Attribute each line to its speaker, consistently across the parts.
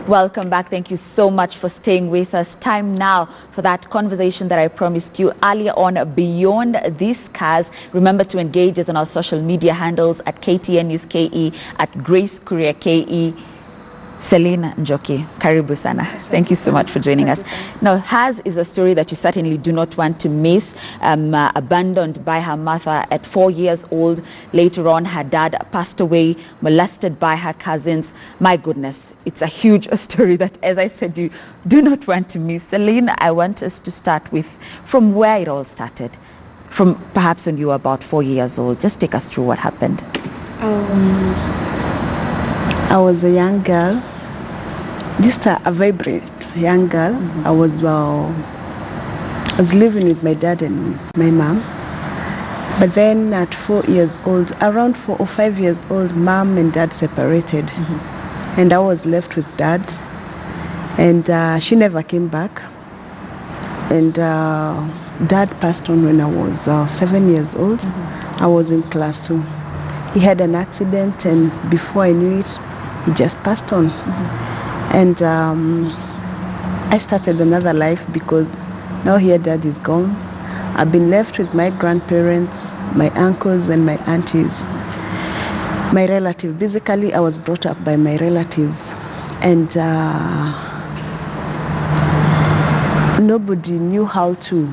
Speaker 1: Welcome back. Thank you so much for staying with us. Time now for that conversation that I promised you earlier on, Beyond These Cars. Remember to engage us on our social media handles at KTN News KE, at Grace Korea KE. Selina Njoki, karibu sana. Thank you so much for joining us. Now, hers is a story that you certainly do not want to miss. Abandoned by her mother at 4 years old. Later on, her dad passed away, molested by her cousins. My goodness, it's a huge story that, as I said, you do not want to miss. Selina, I want us to start with from where it all started. From perhaps when you were about 4 years old. Just take us through what happened.
Speaker 2: I was a young girl, just a vibrant young girl. I was living with my dad and my mom. But then at 4 years old, around 4 or 5 years old, mom and dad separated. And I was left with dad. And she never came back. And dad passed on when I was 7 years old. I was in class 2. He had an accident, and before I knew it, he just passed on. And I started another life because now here dad is gone. I've been left with my grandparents, my uncles and my aunties, my relative. Basically, I was brought up by my relatives, and nobody knew how to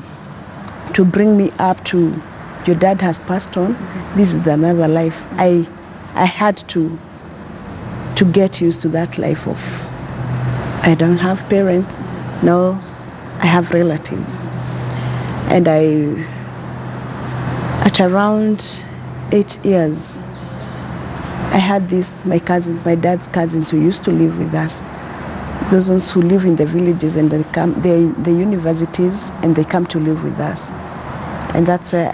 Speaker 2: bring me up to, your dad has passed on, this is another life. I had to get used to that life of, I don't have parents, now I have relatives. And at around 8 years, I had my cousin, my dad's cousins who used to live with us. Those ones who live in the villages and they're the universities, and they come to live with us. And that's where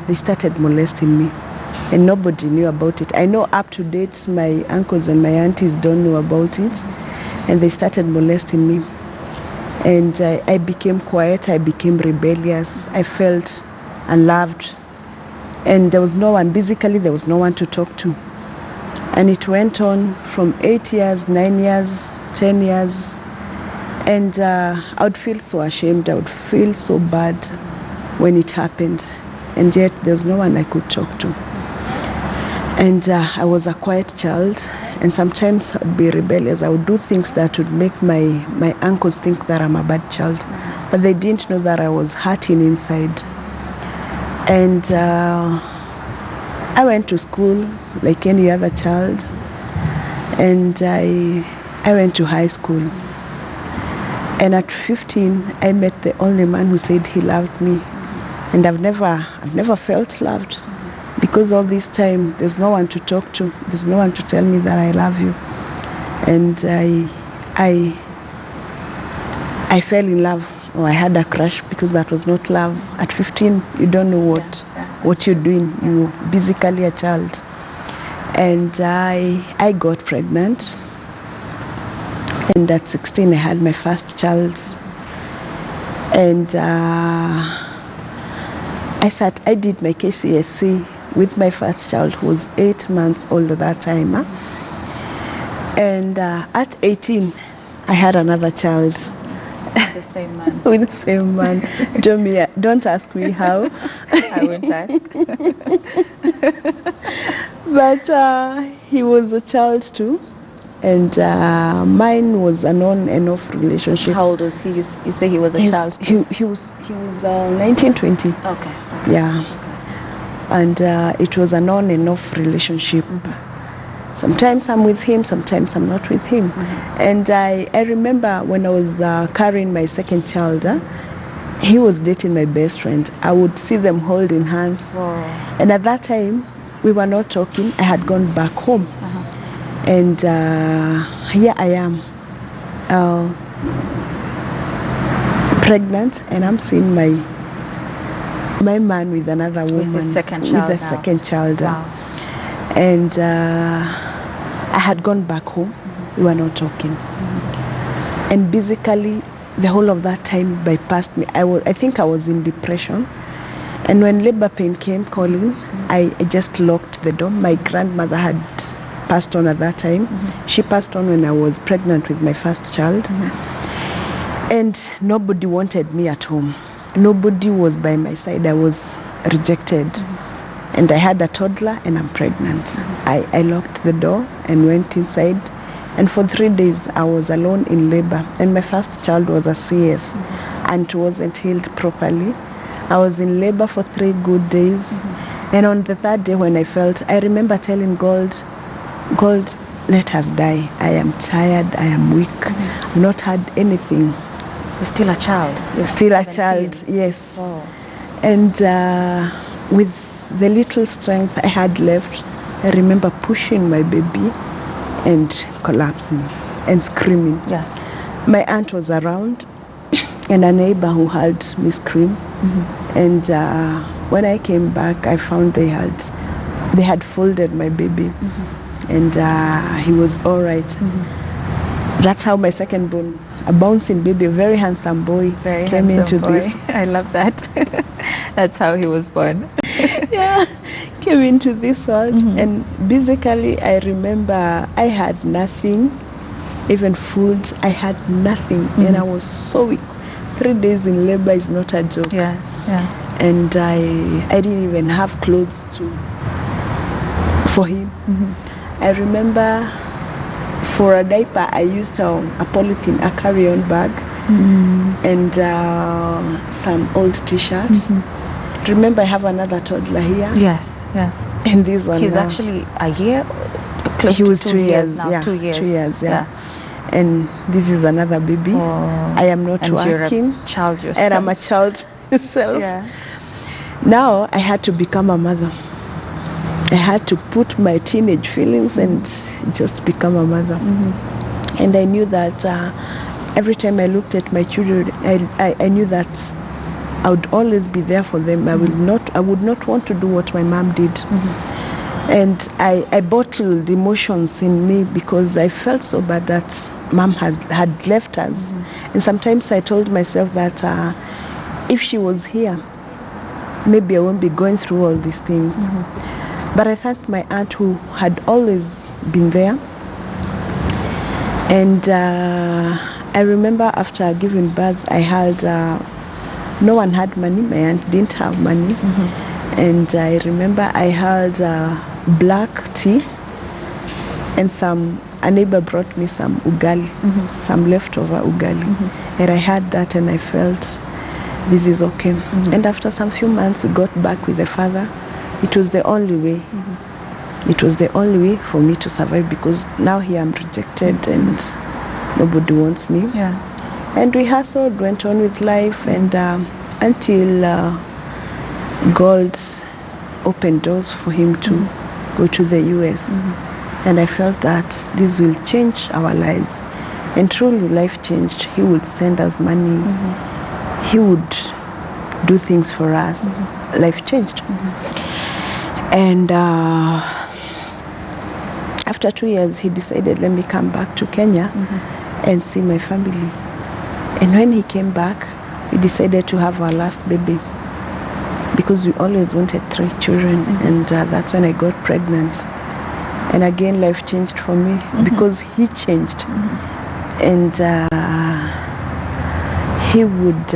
Speaker 2: they started molesting me. And nobody knew about it. I know up to date my uncles and my aunties don't know about it. And they started molesting me. And I became quiet, I became rebellious. I felt unloved. And there was no one, basically there was no one to talk to. And it went on from 8 years, 9 years, 10 years. And I would feel so ashamed, I would feel so bad when it happened. And yet there was no one I could talk to. And I was a quiet child, and sometimes I'd be rebellious. I would do things that would make my uncles think that I'm a bad child. But they didn't know that I was hurting inside. And I went to school like any other child. And I went to high school. And at 15, I met the only man who said he loved me. And I've never felt loved. Because all this time, there's no one to talk to. There's no one to tell me that I love you. And I fell in love, or I had a crush, because that was not love. At 15, you don't know what you're doing. You're basically a child. And I got pregnant. And at 16, I had my first child. And I did my KCSE with my first child, who was 8 months old at that time. And at 18, I had another child.
Speaker 1: With the same man.
Speaker 2: With the same man. Don't ask me how.
Speaker 1: I won't ask.
Speaker 2: But he was a child too. And mine was an on and off relationship.
Speaker 1: How old was he? You say he was a child too?
Speaker 2: He was 19, 20.
Speaker 1: Okay.
Speaker 2: Yeah. And it was an on and off relationship. Sometimes I'm with him, sometimes I'm not with him. And I remember when I was carrying my second child, he was dating my best friend. I would see them holding hands.
Speaker 1: Wow.
Speaker 2: And at that time, we were not talking. I had gone back home. And here I am, pregnant, and I'm seeing my man with another woman.
Speaker 1: With the second child.
Speaker 2: With the second child.
Speaker 1: Wow.
Speaker 2: And I had gone back home. We were not talking. And basically, the whole of that time bypassed me. I think I was in depression. And when labor pain came calling, I just locked the door. My grandmother had passed on at that time. She passed on when I was pregnant with my first child. And nobody wanted me at home. Nobody was by my side. I was rejected. And I had a toddler and I'm pregnant. I locked the door and went inside. And for 3 days, I was alone in labor. And my first child was a CS and wasn't healed properly. I was in labor for 3 good days. And on the 3rd day when I remember telling God, let us die. I am tired, I am weak. I've not had anything.
Speaker 1: You're still a child. You're
Speaker 2: still
Speaker 1: 17.
Speaker 2: A child, yes.
Speaker 1: Oh.
Speaker 2: And with the little strength I had left, I remember pushing my baby and collapsing and screaming.
Speaker 1: Yes.
Speaker 2: My aunt was around and a neighbor who heard me scream. And when I came back, I found they had folded my baby. And he was all right. That's how my second born, a bouncing baby, a very handsome boy, came into this.
Speaker 1: I love that. That's how he was born.
Speaker 2: Yeah, came into this world. And basically, I remember I had nothing, even food, I had nothing. And I was so weak. 3 days in labor is not a joke.
Speaker 1: Yes, yes.
Speaker 2: And I didn't even have clothes for him. I remember for a diaper, I used a polythene, a carry-on bag, and some old t-shirts. Remember, I have another toddler here.
Speaker 1: Yes, yes.
Speaker 2: And this one
Speaker 1: He's
Speaker 2: now.
Speaker 1: actually a year, close
Speaker 2: He was
Speaker 1: to
Speaker 2: 2 years
Speaker 1: now.
Speaker 2: Yeah,
Speaker 1: 2 years.
Speaker 2: 2 years, yeah. And this is another baby. I am not
Speaker 1: And
Speaker 2: working.
Speaker 1: you're a child yourself.
Speaker 2: And I'm a child myself.
Speaker 1: Yeah.
Speaker 2: Now I had to become a mother. I had to put my teenage feelings and just become a mother. And I knew that every time I looked at my children, I knew that I would always be there for them. I would not want to do what my mom did. And I bottled emotions in me because I felt so bad that mom had left us. And sometimes I told myself that if she was here, maybe I won't be going through all these things. But I thanked my aunt who had always been there. And I remember after giving birth, I had, no one had money. My aunt didn't have money. And I remember I had black tea and a neighbor brought me some ugali, some leftover ugali. And I had that and I felt this is okay. And after some few months, we got back with the father. It was the only way. It was the only way for me to survive because now here I'm rejected and nobody wants me.
Speaker 1: Yeah.
Speaker 2: And we hustled, went on with life, and until God opened doors for him to go to the US. And I felt that this will change our lives. And truly life changed. He would send us money. He would do things for us. Life changed. And after 2 years, he decided, let me come back to Kenya and see my family. And when he came back, we decided to have our last baby because we always wanted 3 children. And that's when I got pregnant. And again, life changed for me because he changed. And he would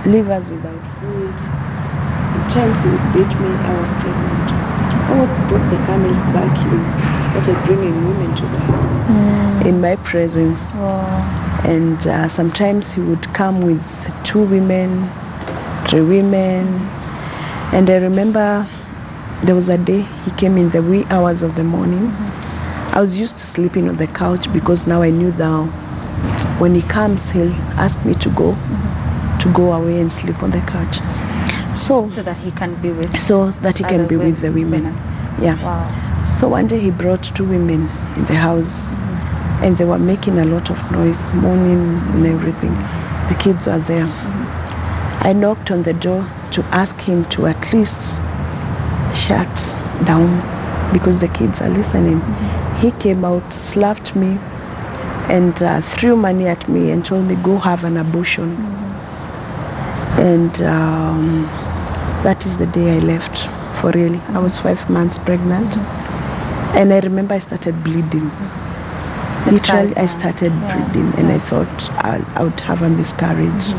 Speaker 2: leave us without food. Sometimes he would beat me. I was pregnant. I would put the camels back. He started bringing women to the house in my presence. And sometimes he would come with 2 women, 3 women. And I remember there was a day he came in the wee hours of the morning. I was used to sleeping on the couch because now I knew that when he comes, he'll ask me to go away and sleep on the couch. So
Speaker 1: that he can be with
Speaker 2: the women. Yeah.
Speaker 1: Wow.
Speaker 2: So one day he brought 2 women in the house and they were making a lot of noise, moaning and everything. The kids were there. I knocked on the door to ask him to at least shut down because the kids are listening. He came out, slapped me and threw money at me and told me, go have an abortion. And that is the day I left, for real. I was 5 months pregnant. And I remember I started bleeding.
Speaker 1: At
Speaker 2: Literally,
Speaker 1: 5
Speaker 2: I
Speaker 1: months.
Speaker 2: started
Speaker 1: Yeah.
Speaker 2: bleeding, and I thought I would have a miscarriage.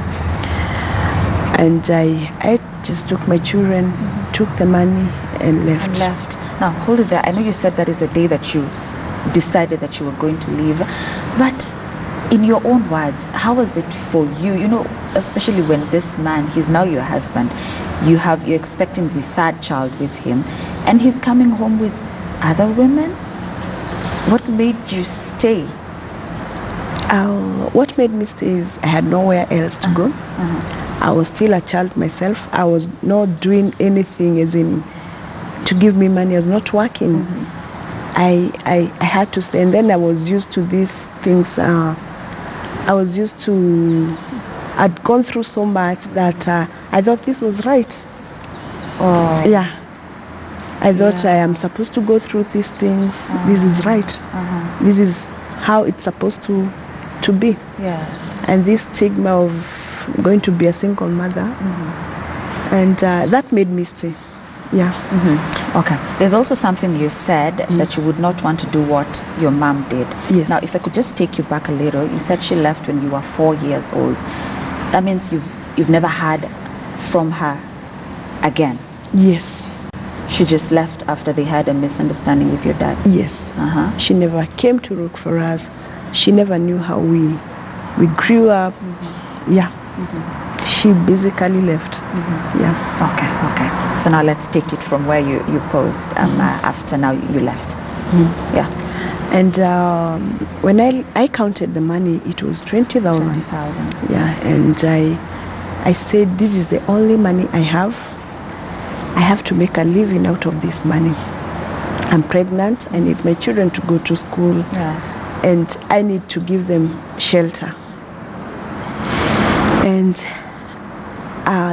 Speaker 2: And I just took my children, took the money, and left.
Speaker 1: And left. Now, hold it there. I know you said that is the day that you decided that you were going to leave, but in your own words, how was it for you? You know, especially when this man, he's now your husband, you're expecting the third child with him, and he's coming home with other women. What made you stay?
Speaker 2: What made me stay is I had nowhere else to go. I was still a child myself. I was not doing anything as in to give me money. I was not working. I had to stay. And then I was used to these things. I was used to, I'd gone through so much that I thought this was right.
Speaker 1: Oh.
Speaker 2: Yeah. I thought
Speaker 1: Yeah.
Speaker 2: I am supposed to go through these things. This is right. This is how it's supposed to be.
Speaker 1: Yes.
Speaker 2: And this stigma of going to be a single mother, and that made me stay. Yeah.
Speaker 1: Okay. There's also something you said that you would not want to do what your mom did.
Speaker 2: Yes.
Speaker 1: Now, if I could just take you back a little, you said she left when you were 4 years old. That means you've never heard from her again.
Speaker 2: Yes.
Speaker 1: She just left after they had a misunderstanding with your dad.
Speaker 2: Yes. She never came to look for us. She never knew how we grew up. Yeah. She basically left. Yeah.
Speaker 1: Okay. So now let's take it from where you posed after now you left. Yeah.
Speaker 2: And when I counted the money, it was 20,000.
Speaker 1: 20,000.
Speaker 2: Yeah. And I said, this is the only money I have. I have to make a living out of this money. I'm pregnant. I need my children to go to school.
Speaker 1: Yes.
Speaker 2: And I need to give them shelter. And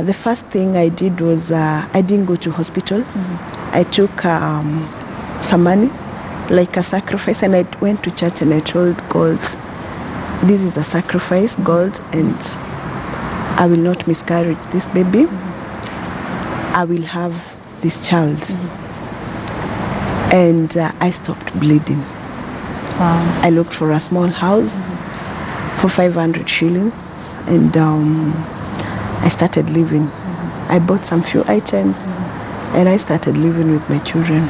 Speaker 2: the first thing I did was I didn't go to hospital. I took some money, like a sacrifice, and I went to church and I told God, this is a sacrifice, God, and I will not miscarry this baby. I will have this child. And I stopped bleeding.
Speaker 1: Wow.
Speaker 2: I looked for a small house for 500 shillings, and I started living. I bought some few items, and I started living with my children.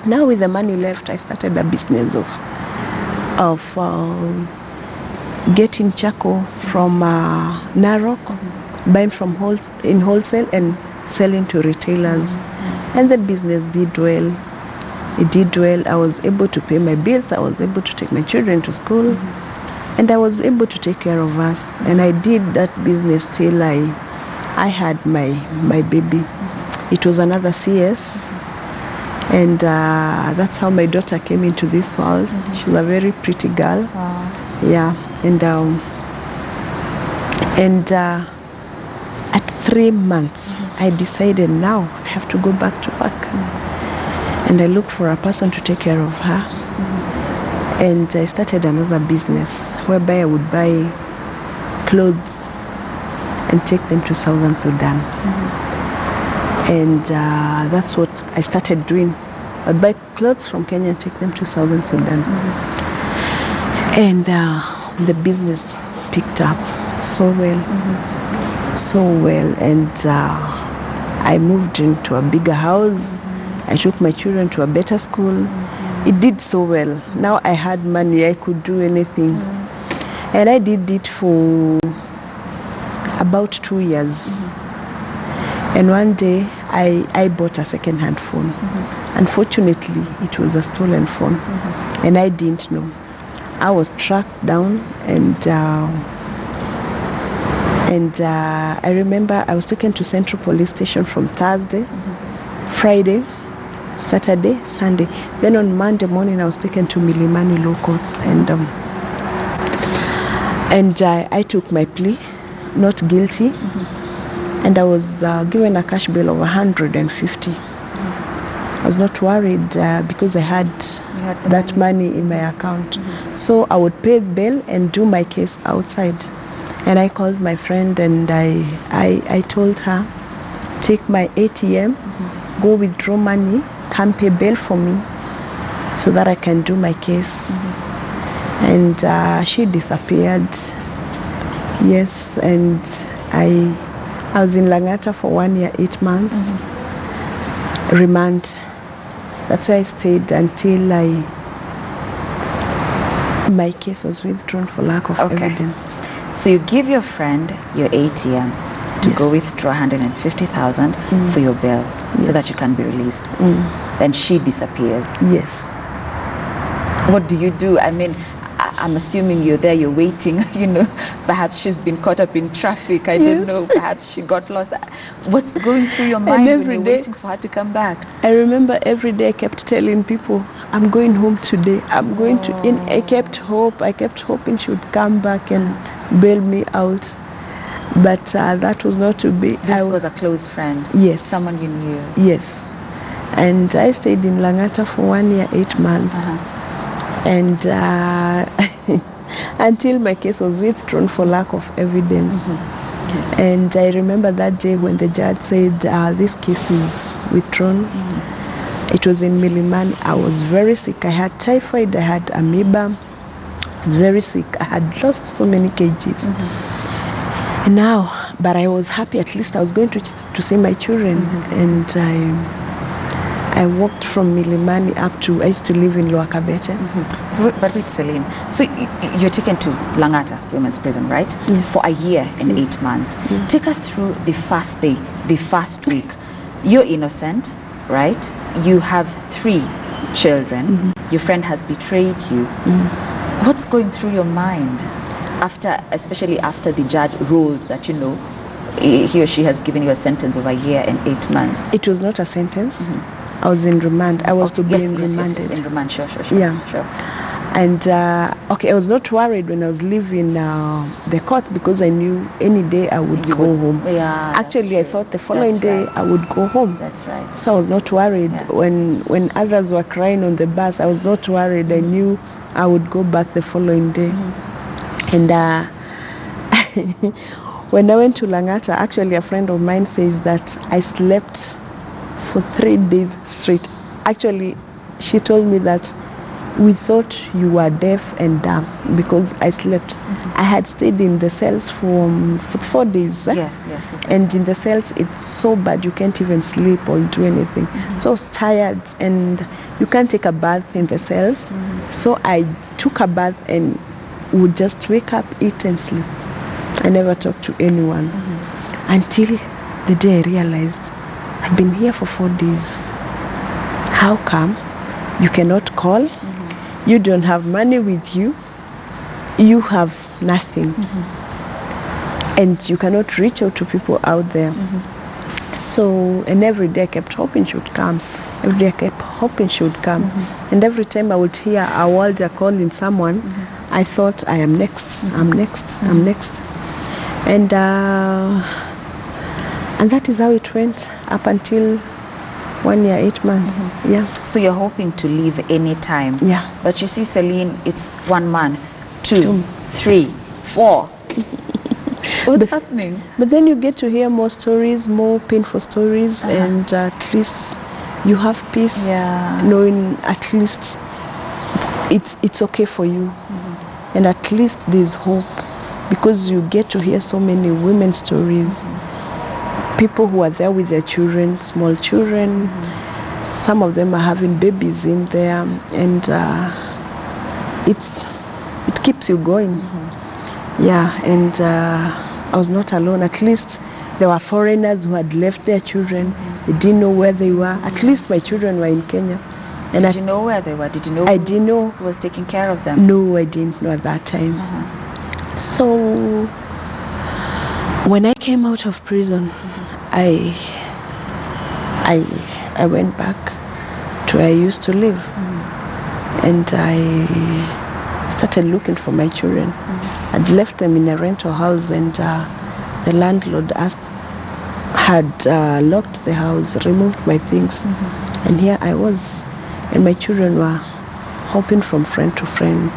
Speaker 2: Now with the money left, I started a business of getting charcoal from Narok, buying from in wholesale and selling to retailers. And the business did well. It did well. I was able to pay my bills. I was able to take my children to school. And I was able to take care of us. And I did that business till I had my baby. It was another CS. And that's how my daughter came into this world. She's a very pretty girl.
Speaker 1: Wow.
Speaker 2: Yeah. And at 3 months, I decided now I have to go back to work. And I looked for a person to take care of her. And I started another business whereby I would buy clothes and take them to Southern Sudan. And that's what I started doing. I'd buy clothes from Kenya and take them to Southern Sudan. And the business picked up so well. So well. And I moved into a bigger house. I took my children to a better school. It did so well. Now I had money, I could do anything. And I did it for about 2 years. And one day I bought a second-hand phone. Unfortunately, it was a stolen phone. And I didn't know. I was tracked down, and I remember I was taken to Central Police Station from Thursday, Friday, Saturday, Sunday. Then on Monday morning, I was taken to Milimani Law Courts, and I took my plea, not guilty, and I was given a cash bail of 150. I was not worried because I had that money in my account. So I would pay bail and do my case outside. And I called my friend and I told her, take my ATM, go withdraw money, come pay bail for me. so that I can do my case. And she disappeared. Yes, and I was in Langata for 1 year, 8 months. Remand. That's why I stayed until my case was withdrawn for lack of evidence.
Speaker 1: So you give your friend your ATM to
Speaker 2: Yes.
Speaker 1: go withdraw 150,000 for your bail so that you can be released. Then she disappears.
Speaker 2: Yes.
Speaker 1: What do you do? I mean, I'm assuming you're there, you're waiting, you know, perhaps she's been caught up in traffic, I don't
Speaker 2: Yes.
Speaker 1: know, perhaps she got lost. What's going through your mind when you're waiting for her to come back?
Speaker 2: I remember every day I kept telling people, I'm going home today. I'm going to. I kept hoping she would come back and bail me out. But that was not to be.
Speaker 1: This was a close friend?
Speaker 2: Yes.
Speaker 1: Someone you knew?
Speaker 2: Yes. And I stayed in Langata for 1 year, 8 months. And until my case was withdrawn for lack of evidence. And I remember that day when the judge said, this case is withdrawn. It was in Milimani. I was very sick. I had typhoid, I had amoeba. I was very sick. I had lost so many kgs. And now, but I was happy, at least I was going to see my children. And I walked from Milimani up to, I used to live in Lower Kabete.
Speaker 1: But wait, Celine, so you're taken to Langata Women's Prison, right?
Speaker 2: Yes.
Speaker 1: For a year and 8 months. Take us through the first day, the first week. You're innocent, right? You have 3 children. Your friend has betrayed you. What's going through your mind especially after the judge ruled that, you know, he or she has given you a sentence of a year and 8 months?
Speaker 2: It was not a sentence. I was in remand. I was to be remanded.
Speaker 1: Yes, in remand, sure.
Speaker 2: Yeah.
Speaker 1: Sure.
Speaker 2: And I was not worried when I was leaving the court because I knew any day I would go home.
Speaker 1: Yeah.
Speaker 2: Actually, I thought the following day I would go home.
Speaker 1: That's right.
Speaker 2: So I was not worried.
Speaker 1: Yeah.
Speaker 2: When others were crying on the bus, I was not worried. I knew I would go back the following day. And when I went to Langata, actually a friend of mine says that I slept for 3 days straight. Actually, she told me that we thought you were deaf and dumb because I slept. I had stayed in the cells for 4 days.
Speaker 1: Yes.
Speaker 2: And in the cells, it's so bad you can't even sleep or do anything. So I was tired, and you can't take a bath in the cells. So I took a bath and would just wake up, eat and sleep. I never talked to anyone until the day I realized I've been here for 4 days. How come you cannot call? You don't have money with you. You have nothing. And you cannot reach out to people out there. So, and every day I kept hoping she would come. Every day I kept hoping she would come. And every time I would hear a warder calling someone, I thought, I am next, I'm next, I'm next. And that is how it went up until 1 year, 8 months. Yeah.
Speaker 1: So you're hoping to leave any time.
Speaker 2: Yeah.
Speaker 1: But you see, Celine, it's 1 month, 2, 3, 4. What's happening?
Speaker 2: But then you get to hear more stories, more painful stories, and at least you have peace, knowing at least it's okay for you. And at least there's hope, because you get to hear so many women's stories, people who are there with their children, small children. Some of them are having babies in there, and it keeps you going. Yeah, and I was not alone. At least there were foreigners who had left their children. They didn't know where they were. At least my children were in Kenya. And
Speaker 1: Did you know where they were? Did you know
Speaker 2: I didn't know
Speaker 1: who was taking care of them?
Speaker 2: No, I didn't know at that time. So when I came out of prison, I went back to where I used to live, and I started looking for my children. I'd left them in a rental house, and the landlord had locked the house, removed my things, and here I was, and my children were hopping from friend to friend.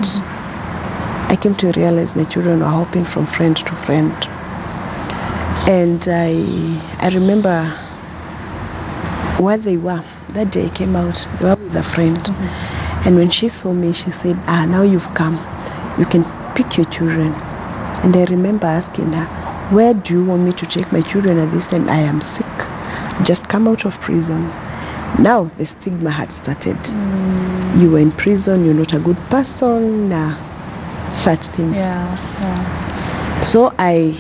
Speaker 2: I came to realize my children were hopping from friend to friend. And I remember where they were. That day I came out, they were with a friend. And when she saw me, she said, now you've come. You can pick your children. And I remember asking her, where do you want me to take my children at this time? I am sick. Just come out of prison. Now the stigma had started. You were in prison, you're not a good person, such things. So I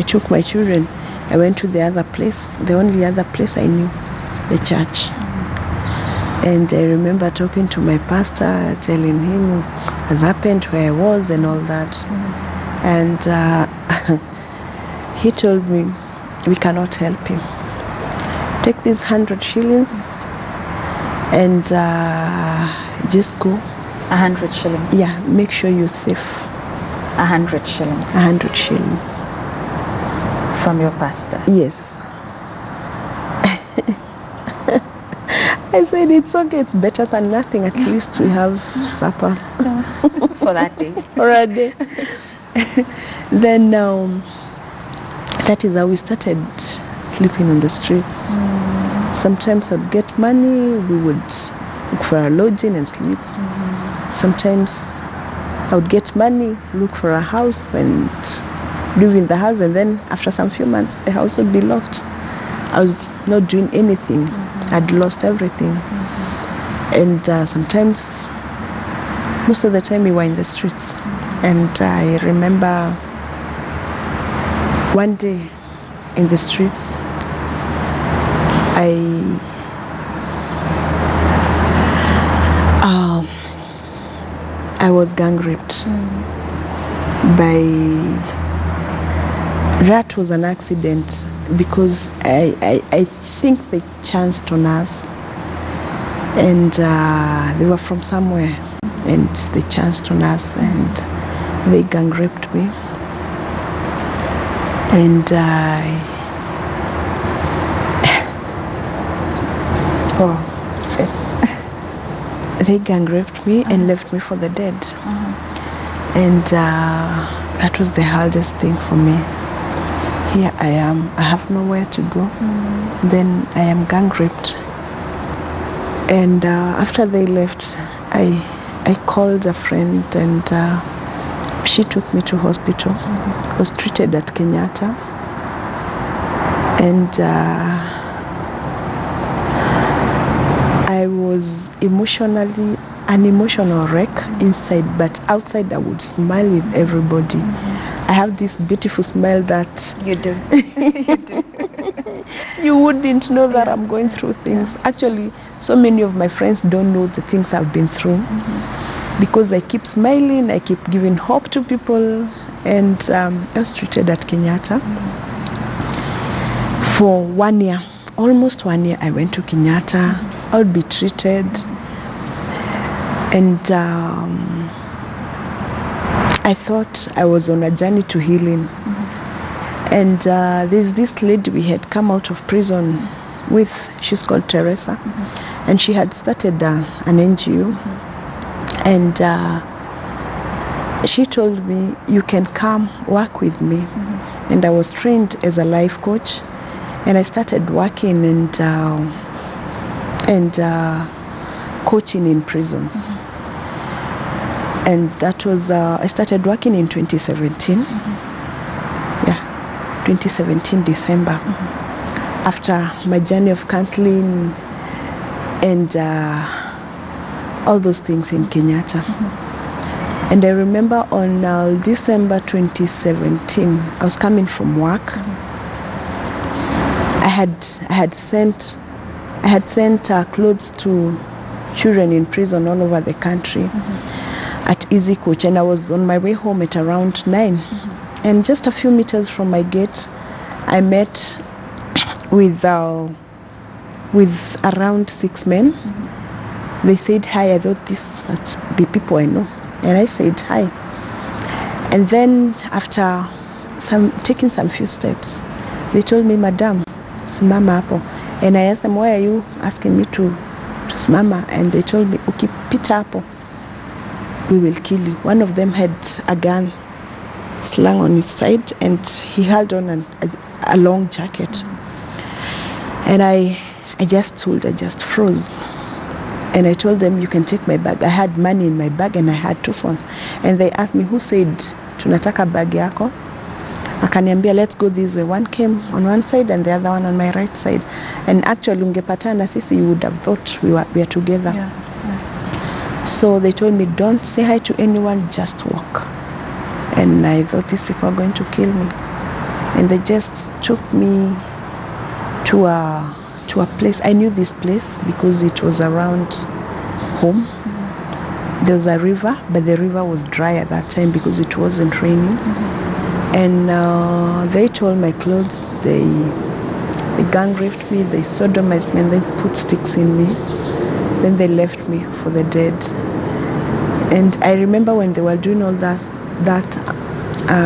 Speaker 2: took my children. I went to the other place, the only other place I knew, the church. And I remember talking to my pastor, telling him what has happened, where I was and all that. And he told me, we cannot help you. Take these 100 shillings and just go.
Speaker 1: 100 shillings?
Speaker 2: Yeah, make sure you're safe.
Speaker 1: 100 shillings?
Speaker 2: 100 shillings.
Speaker 1: From your pastor?
Speaker 2: Yes. I said, it's okay, it's better than nothing. At least we have supper.
Speaker 1: For that day.
Speaker 2: For a day. Then that is how we started sleeping on the streets. Sometimes I'd get money, we would look for a lodging and sleep. Sometimes I would get money, look for a house and live in the house, and then after some few months the house would be locked. I was not doing anything. I'd lost everything. And sometimes, most of the time we were in the streets. And I remember one day in the streets, I was gang raped by, that was an accident because I think they chanced on us, and they were from somewhere and they chanced on us and they gang raped me. And they gang raped me and left me for the dead. And that was the hardest thing for me. Here I am, I have nowhere to go. Then I am gang raped. And after they left, I called a friend and she took me to hospital. I was treated at Kenyatta. And I was emotionally an emotional wreck inside, but outside I would smile with everybody. I have this beautiful smile that
Speaker 1: you do.
Speaker 2: You do. You wouldn't know that I'm going through things. Actually, so many of my friends don't know the things I've been through because I keep smiling, I keep giving hope to people. And I was treated at Kenyatta for 1 year, almost 1 year. I went to Kenyatta. I would be treated, and I thought I was on a journey to healing. And there's this lady we had come out of prison with, she's called Teresa, and she had started an NGO, and she told me, you can come work with me. And I was trained as a life coach, and I started working and coaching in prisons. And that was, I started working in 2017. 2017 December, after my journey of counseling and all those things in Kenyatta. And I remember on December 2017, I was coming from work. I had sent clothes to children in prison all over the country at Easy Coach, and I was on my way home at around 9. And just a few meters from my gate, I met with around 6 men. They said hi. I thought this must be people I know, and I said hi. And then after taking some few steps, they told me, "Madam, simama hapo." And I asked them, "Why are you asking me to simama?" And they told me, "Ukipita hapo, we will kill you." One of them had a gun slung on his side, and he held on a long jacket. And I just froze. And I told them, you can take my bag. I had money in my bag and I had 2 phones. And they asked me, who said, tunataka bag yako? Akaniambia, let's go this way. One came on one side and the other one on my right side. And actually, ungepatana sisi, you would have thought we are together.
Speaker 1: Yeah.
Speaker 2: So they told me, don't say hi to anyone, just walk. And I thought these people are going to kill me. And they just took me to a place. I knew this place because it was around home. There was a river, but the river was dry at that time because it wasn't raining. And they tore my clothes, they gang raped me, they sodomized me, and they put sticks in me. Then they left me for the dead. And I remember when they were doing all that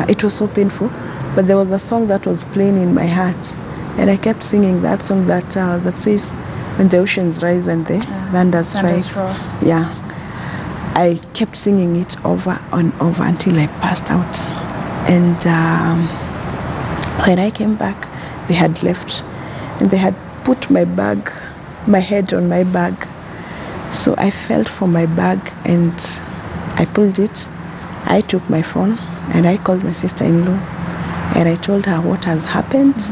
Speaker 2: it was so painful, but there was a song that was playing in my heart. And I kept singing that song that says, when the oceans rise and the thunders strike. Yeah. I kept singing it over and over until I passed out. And when I came back, they had left. And they had put my head on my bag. So I felt for my bag and I pulled it. I took my phone and I called my sister-in-law. And I told her what has happened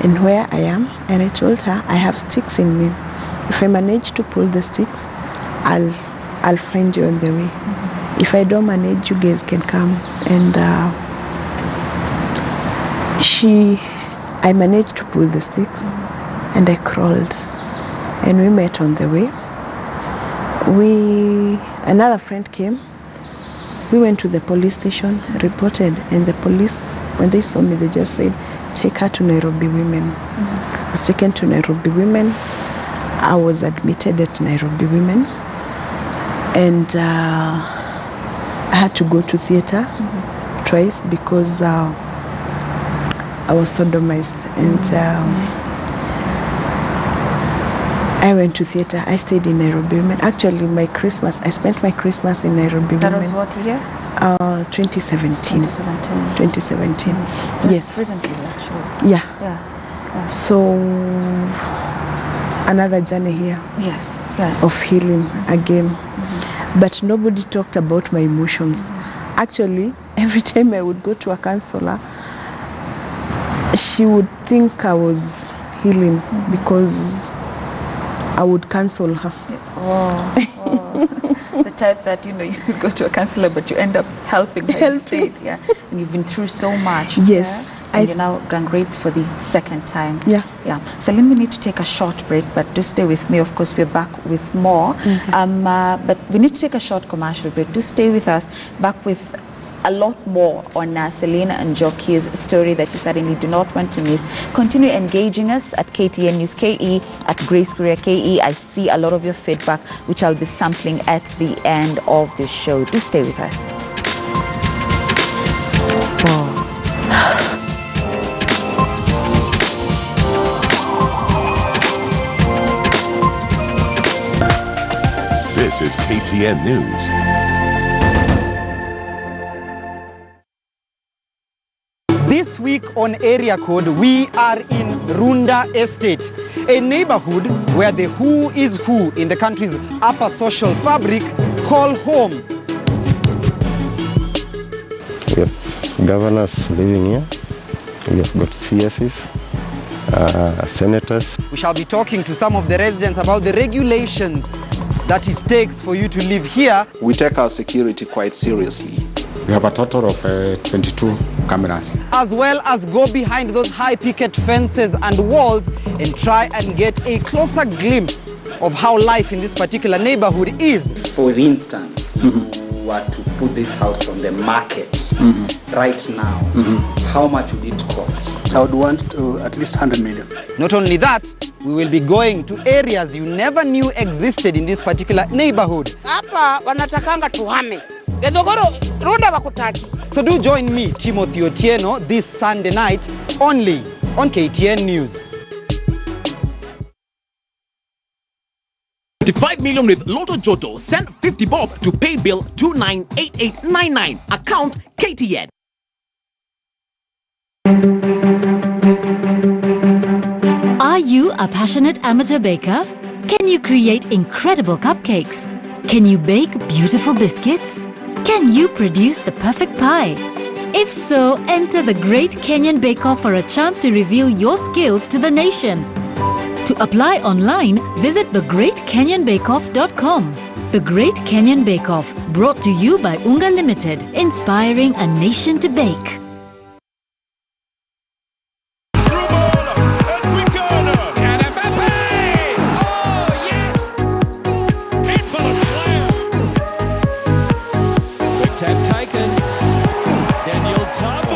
Speaker 2: and where I am. And I told her I have sticks in me. If I manage to pull the sticks, I'll find you on the way. If I don't manage, you guys can come. And I managed to pull the sticks and I crawled. And we met on the way. Another friend came. We went to the police station, reported, and the police, when they saw me, they just said, take her to Nairobi Women. I was taken to Nairobi Women. I was admitted at Nairobi Women. And I had to go to theater twice because I was sodomized. And I went to theater. I stayed in Nairobi Women. Actually, I spent my Christmas in Nairobi Women.
Speaker 1: That was what year?
Speaker 2: 2017. 2017.
Speaker 1: Just
Speaker 2: Yes.
Speaker 1: recently, actually.
Speaker 2: Yeah.
Speaker 1: Yeah.
Speaker 2: So another journey here.
Speaker 1: Yes.
Speaker 2: Of healing again. But nobody talked about my emotions. Actually, every time I would go to a counselor, she would think I was healing because I would counsel her.
Speaker 1: Oh. The type that, you go to a counselor, but you end up helping her instead. Yeah. And you've been through so much.
Speaker 2: Yes.
Speaker 1: Yeah? And you're now gang raped for the second time.
Speaker 2: Yeah.
Speaker 1: Celine, we need to take a short break, but do stay with me. Of course, we're back with more. But we need to take a short commercial break. Do stay with us. Back with a lot more on Celine and Njoki's story that you certainly do not want to miss. Continue engaging us at KTN News KE, at Grace Korea KE. I see a lot of your feedback, which I'll be sampling at the end of the show. Do stay with us.
Speaker 3: This is KTN News.
Speaker 4: This week on Area Code, we are in Runda Estate, a neighborhood where the who is who in the country's upper social fabric call home.
Speaker 5: We have governors living here. We have got CSs, senators.
Speaker 4: We shall be talking to some of the residents about the regulations that it takes for you to live here.
Speaker 6: We take our security quite seriously.
Speaker 7: We have a total of 22 cameras.
Speaker 4: As well as go behind those high picket fences and walls and try and get a closer glimpse of how life in this particular neighborhood is.
Speaker 8: For instance, you were to put this house on the market right now, how much would it cost?
Speaker 7: I would want at least 100 million.
Speaker 4: Not only that, we will be going to areas you never knew existed in this particular neighborhood.
Speaker 9: Hapa wanatakanga tuhame. Gedogoro Runda wakutaki.
Speaker 4: So do join me, Timothy Otieno, this Sunday night only on KTN News.
Speaker 10: 55 million with Lotto Joto. Send 50 bob to pay bill 298899. Account KTN.
Speaker 11: Are you a passionate amateur baker?
Speaker 3: Can you create incredible cupcakes? Can you bake beautiful biscuits? Can you produce the perfect pie? If so, enter the Great Kenyan Bake Off for a chance to reveal your skills to the nation. To apply online, visit thegreatkenyanbakeoff.com. The Great Kenyan Bake Off, brought to you by Unga Limited, inspiring a nation to bake.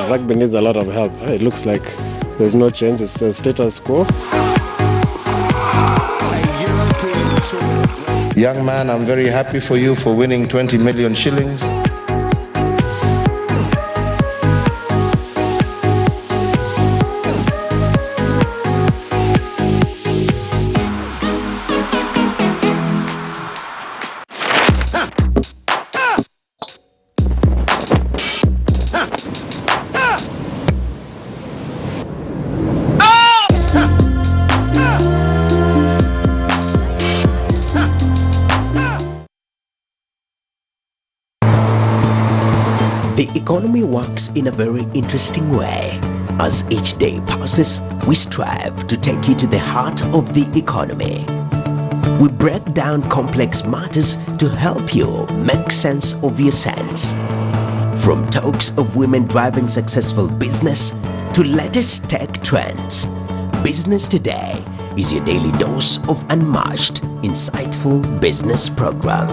Speaker 5: Rugby needs a lot of help. It looks like there's no change. It's a status quo.
Speaker 11: Young man, I'm very happy for you for winning 20 million shillings.
Speaker 12: The economy works in a very interesting way. As each day passes, we strive to take you to the heart of the economy. We break down complex matters to help you make sense of your sense. From talks of women driving successful business to latest tech trends, Business Today is your daily dose of unmatched, insightful business program.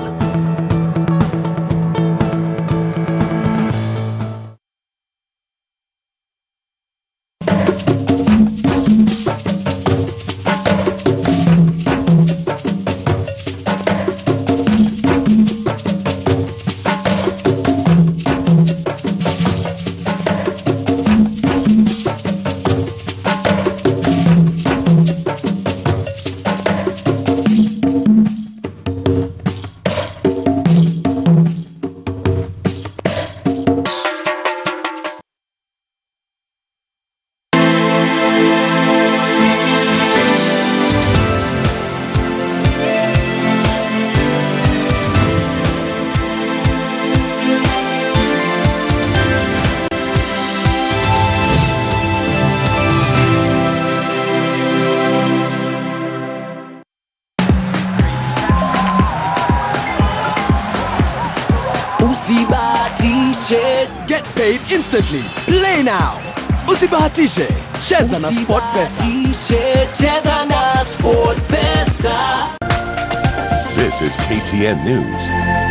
Speaker 10: Get paid instantly. Play now. Usibahatishe. Cheza na SportPesa.
Speaker 12: Cheza na SportPesa.
Speaker 13: This is KTN News.